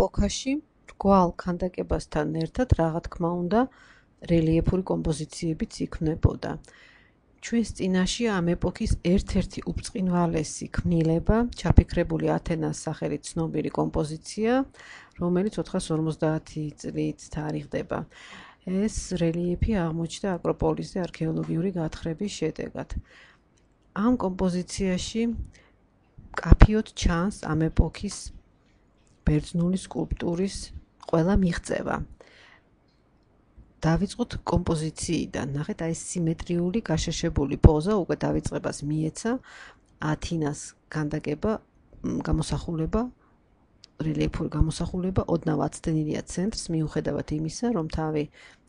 ეპოქაში რგვალ ქანდაკებასთან ერთად რა თქმა უნდა რელიეფური კომპოზიციებიც იქმნებოდა. ჩვენს წინაშე ამ ეპოქის ერთ-ერთი უბწყინვალესი ქმნილება, ჩაფიქრებული ათენას სახელით ცნობილი კომპოზიცია, რომელიც 450 წლით თარიღდება. ეს რელიეფი აღმოჩნდა აკროპოლისზე არქეოლოგიური გათხრების შედეგად. ამ კომპოზიციაში კაფიოდ ჩანს ამ ეპოქის ბერძნული სკულპტურის ყველა მიღწევა. დავიწყოთ კომპოზიციიდან. ნახეთ, აი სიმეტრიული გაშეშებული პოზა უკვე დავიწყებას მიეცა ათინას ქანდაკება გამოსახულება რელიეფური გამოსახულება ოდნავ აცდენილია ცენტრს მიუხედავად იმისა, რომ თავი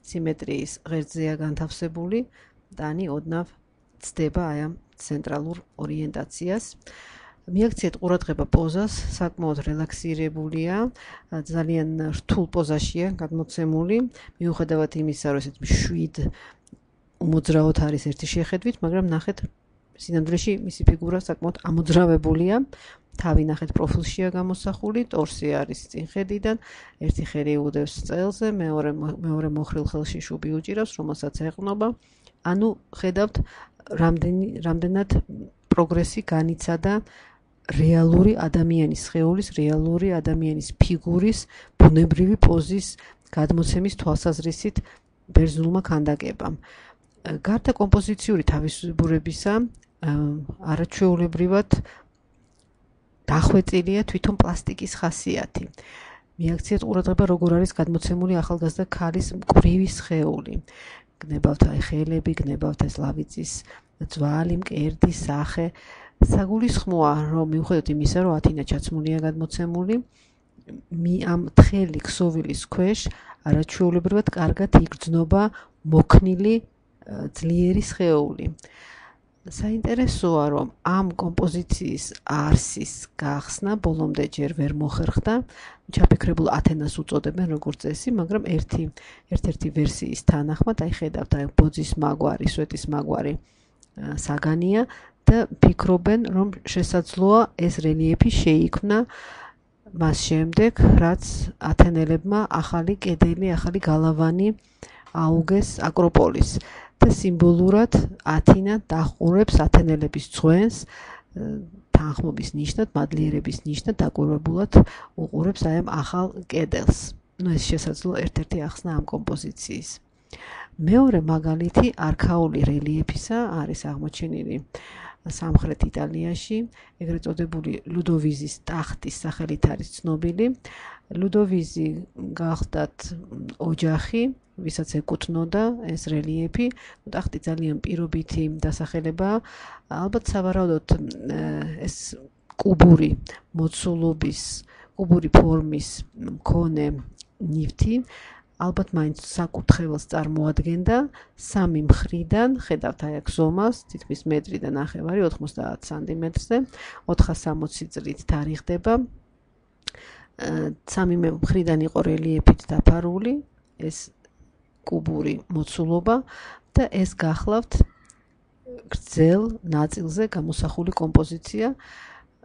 სიმეტრიის ღერძზეა განთავსებული, დანი ოდნავ ცდება აი ამ ცენტრალურ ორიენტაციას. მიაქციეთ ყურადღება პოზას, საკმაოდ რელაქსირებულია, ძალიან რთულ პოზაშია გადმოცემული, მიუხედავად იმისა, რომ ესეთ მშვიდ უმოძრაოდ არის ერთი შეხედვით, მაგრამ ნახეთ, სინამდვილეში მისი ფიგურა საკმაოდ ამოძრავებულია. თავი ნახეთ პროფილშია გამოსახული, ტორსი არის წინხედიდან, ერთი ხელი უდევს წელზე, მეორე მოხრილ ხელში შუბი უჭირავს, რომელსაც ეყრდნობა. ანუ ხედავთ, რამდენად პროგრესი განიცადა რეალური ადამიანის სხეულის, რეალური ადამიანის ფიგურის, ბუნებრივი პოზის გადმოცემის თვალსაზრისით ბერძნულმა ქანდაკებამ. გარდა კომპოზიციური თავისებურებისა, არაჩვეულებრივად დახვეწილია თვითონ პლასტიკის ხასიათი. მიაქციეთ ყურადღება, როგორ არის გადმოცემული ახალგაზრდა ქალის მკვრივი სხეული. გნებავთ აი ხელები, გნებავთ ეს ლავიწის ძვალი, მკერდი, სახე. საგულისხმოა, რომ მიუხედავად იმისა, რომ ათინა ჩაცმულია გადმოცემული, ამ თხელი ქსოვილის ქვეშ არაჩვეულებრივად კარგად იგრძნობა მოქნილი ძლიერი სხეული. საინტერესოა, რომ ამ კომპოზიციის არსის გახსნა ბოლომდე ჯერ ვერ მოხერხდა. ჩაფიქრებულ ათენას უწოდებენ როგორც წესი, მაგრამ ერთ-ერთი ვერსიის თანახმად, აი ხედავთ, აი ბოძის მაგვარი, სვეტის მაგვარი საგანია და ფიქრობენ, რომ შესაძლოა ეს რელიეფი შეიქმნა მას შემდეგ, რაც ათენელებმა ახალი კედელი, ახალი გალავანი აუგეს აკროპოლის. და სიმბოლურად ათინა დაჰყურებს ათენელების ძღვენს, თანხმობის ნიშნად, მადლიერების ნიშნად დაკვირვებულად უყურებს აი ამ ახალ კედელს. ეს შესაძლოა ერთ-ერთი ახსნა ამ კომპოზიციის. მეორე მაგალითი არქაული რელიეფისა არის აღმოჩენილი სამხრეთ იტალიაში, ეგრეთ წოდებული ლუდოვიზის ტახტის სახელით არის ცნობილი. ლუდოვიზი გახლდათ ოჯახი, ვისაც ეკუთვნოდა ეს რელიეფი, ტახტი ძალიან პირობითი დასახელებაა. ალბათ სავარაუდოდ ეს კუბური მოცულობის, კუბური ფორმის მქონე ნივთი ალბათ მაინც საკურთხეველს წარმოადგენდა სამი მხრიდან, ხედავთ აი აქ ზომას, თითქმის მეტრი და ნახევარი, 90 სანტიმეტრზე, 460 წლით თარიღდება. სამივე მხრიდან იყო რელიეფით დაფარული ეს კუბური მოცულობა და ეს გახლავთ გრძელ ნაწილზე გამოსახული კომპოზიცია.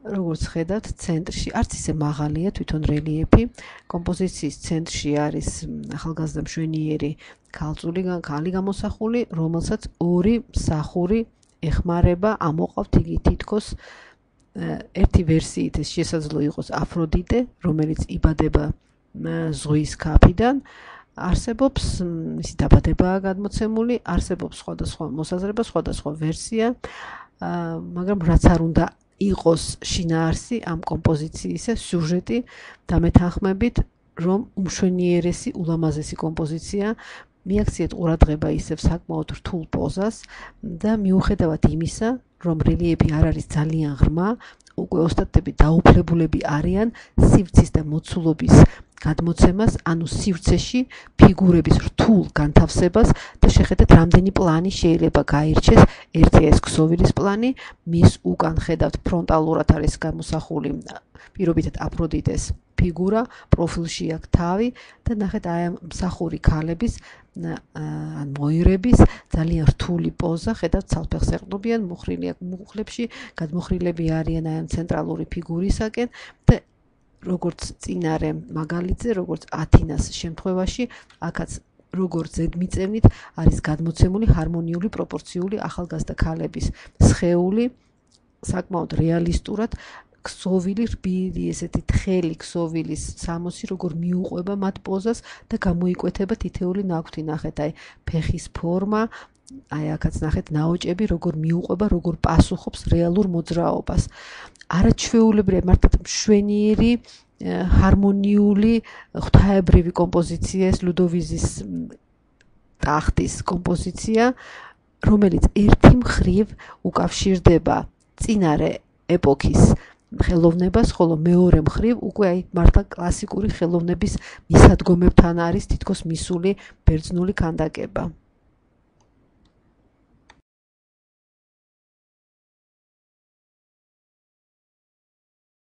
როგორც ხედავთ, ცენტრში არც ისე მაღალია თვითონ რელიეფი. კომპოზიციის ცენტრში არის ახალგაზრდა მშვენიერი ქალი გამოსახული, რომელსაც ორი მსახური ეხმარება, ამოყავთ იგი თითქოს ერთი ვერსიით ეს შესაძლოა იყოს აფროდიტე, რომელიც იბადება ზღვის ქაფიდან. არსებობს მისი დაბადებაა გადმოცემული, არსებობს სხვადასხვა მოსაზრება, სხვადასხვა ვერსია, მაგრამ რაც არ უნდა იყოს შინაარსი ამ კომპოზიციისა, სიუჟეტი დამეთანხმებით, რომ უმშვენიერესი, ულამაზესი კომპოზიცია. მიაქციეთ ყურადღება ისევ საკმაოდ რთულ პოზას და მიუხედავად იმისა, რომ რელიეფი არ არის ძალიან ღრმა, უკვე ოსტატები დაუფლებულები არიან სივრცის და მოცულობის გადმოცემას, ანუ სივრცეში ფიგურების რთულ განთავსებას და შეხედეთ, რამდენი პლანი შეიძლება გაირჩეს. ერთი ეს ქსოვილის პლანი, მის უკან ხედავთ ფრონტალურად არის გამოსახული პირობითად აფროდიტეს ფიგურა, პროფილში აქვს თავი და ნახეთ აი ამ მსახური ქალების ან მოირების ძალიან რთული პოზა, ხედავთ ცალფეხს ეყრდნობიან, მუხრილი აქვს მუხლებში, გადმოხრილები არიან აი ამ ცენტრალური ფიგურისაკენ და როგორც წინარე მაგალითზე, როგორც ათინას შემთხვევაში, აქაც როგორც ზედმიწევნით არის გადმოცემული ჰარმონიული პროპორციული ახალგაზრდა ქალების სხეული, საკმაოდ რეალისტურად ქსოვილი რბილი, ესეთი თხელი ქსოვილის სამოსი, როგორ მიუყვება მათ პოზას და გამოიკვეთება თითეული ნაკვთი, ნახეთ, აი ფეხის ფორმა, აი აქაც ნახეთ ნაოჭები, როგორ მიუყვება, როგორ პასუხობს რეალურ მოძრაობას. არაჩვეულებრივი, მართლაც მშვენიერი, ჰარმონიული, ღვთაებრივი კომპოზიცია ეს ლუდოვიზის ტახტის კომპოზიცია, რომელიც ერთი მხრივ უკავშირდება წინარე ეპოქის ხელოვნებას, ხოლო მეორე მხრივ უკვე აი მართლა კლასიკური ხელოვნების მისადგომებთან არის თითქოს მისული ბერძნული ქანდაკება.